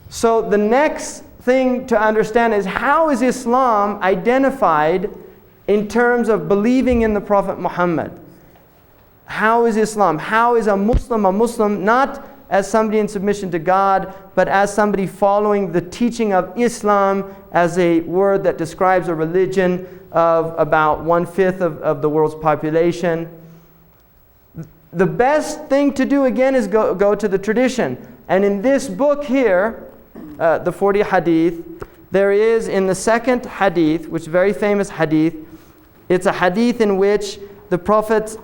So the next thing to understand is, how is Islam identified in terms of believing in the Prophet Muhammad? How is Islam? How is a Muslim, not as somebody in submission to God, but as somebody following the teaching of Islam as a word that describes a religion of about 1/5 of the world's population? The best thing to do, again, is go to the tradition. And in this book here, the 40 hadith, there is in the second hadith, which is a very famous hadith, it's a hadith in which the Prophet,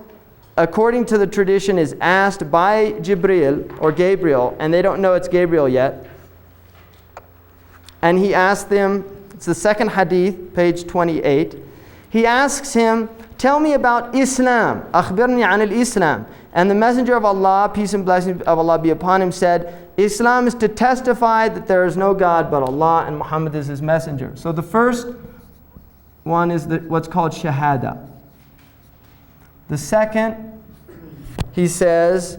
according to the tradition, is asked by Jibril or Gabriel, and they don't know it's Gabriel yet. And he asked them, it's the second hadith, page 28. He asks him, tell me about Islam. Akhbirni an al-Islam. And the Messenger of Allah, peace and blessings of Allah be upon him, said, Islam is to testify that there is no God but Allah and Muhammad is his messenger. So the first one is what's called Shahadah. The second, he says,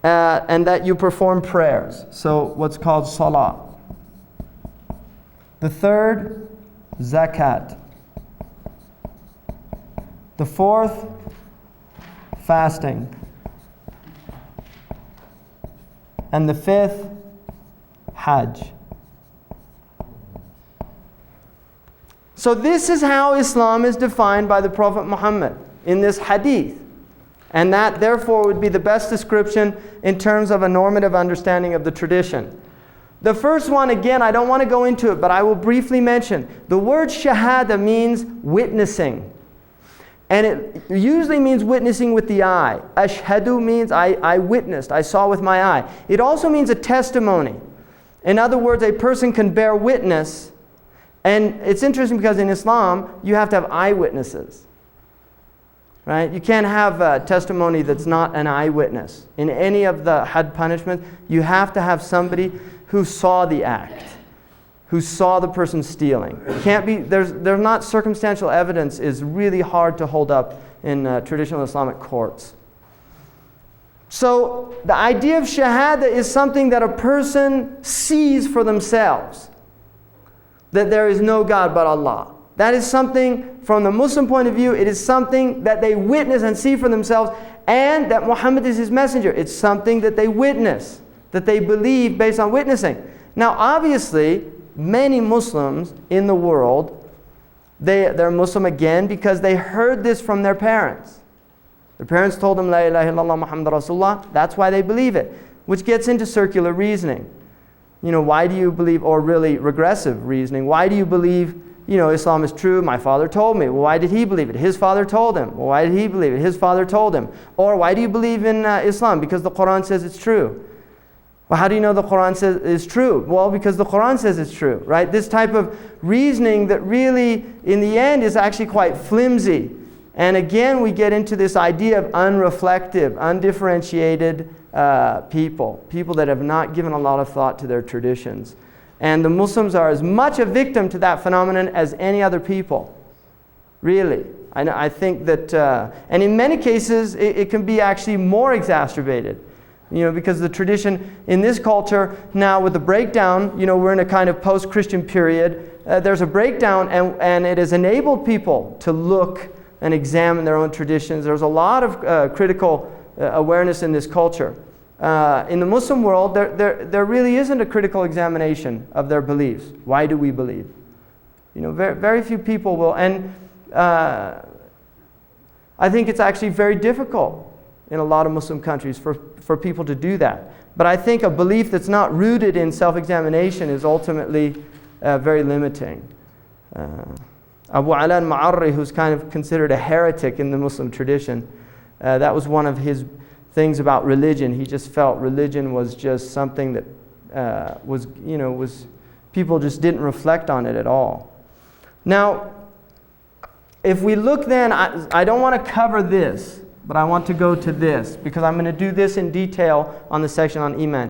and that you perform prayers. So what's called Salah. The third, Zakat. The fourth, fasting. And the fifth, Hajj. So this is how Islam is defined by the Prophet Muhammad in this hadith. And that therefore would be the best description in terms of a normative understanding of the tradition. The first one, again, I don't want to go into it, but I will briefly mention. The word Shahadah means witnessing. And it usually means witnessing with the eye. Ashhadu means I witnessed, I saw with my eye. It also means a testimony. In other words, a person can bear witness. And it's interesting because in Islam, you have to have eyewitnesses. Right? You can't have a testimony that's not an eyewitness. In any of the had punishments, you have to have somebody who saw the act, who saw the person stealing. It can't be, there's not circumstantial evidence is really hard to hold up in traditional Islamic courts. So the idea of Shahada is something that a person sees for themselves, that there is no God but Allah. That is something, from the Muslim point of view, it is something that they witness and see for themselves, and that Muhammad is his messenger. It's something that they witness, that they believe based on witnessing. Now obviously, many Muslims in the world, they're Muslim again because they heard this from their parents. Their parents told them, La ilaha illallah Muhammad Rasulullah. That's why they believe it, which gets into circular reasoning. You know, why do you believe, or really regressive reasoning, why do you believe, you know, Islam is true? My father told me. Well, why did he believe it? His father told him. Well, why did he believe it? His father told him. Or why do you believe in Islam? Because the Quran says it's true. Well, how do you know the Quran says it's true? Well, because the Quran says it's true, right? This type of reasoning that really, in the end, is actually quite flimsy. And again, we get into this idea of unreflective, undifferentiated people that have not given a lot of thought to their traditions. And the Muslims are as much a victim to that phenomenon as any other people, really. I think that, and in many cases, it can be actually more exacerbated. You know, because the tradition in this culture now with the breakdown, you know, we're in a kind of post-Christian period. There's a breakdown, and it has enabled people to look and examine their own traditions. There's a lot of critical awareness in this culture. In the Muslim world, there really isn't a critical examination of their beliefs. Why do we believe? You know, very few people will, and I think it's actually very difficult in a lot of Muslim countries for people to do that. But I think a belief that's not rooted in self-examination is ultimately very limiting. Abu Ala al-Ma'arri, who's kind of considered a heretic in the Muslim tradition, that was one of his things about religion. He just felt religion was just something that was people just didn't reflect on it at all. Now, if we look then, I don't want to cover this, but I want to go to this because I'm going to do this in detail on the section on Iman.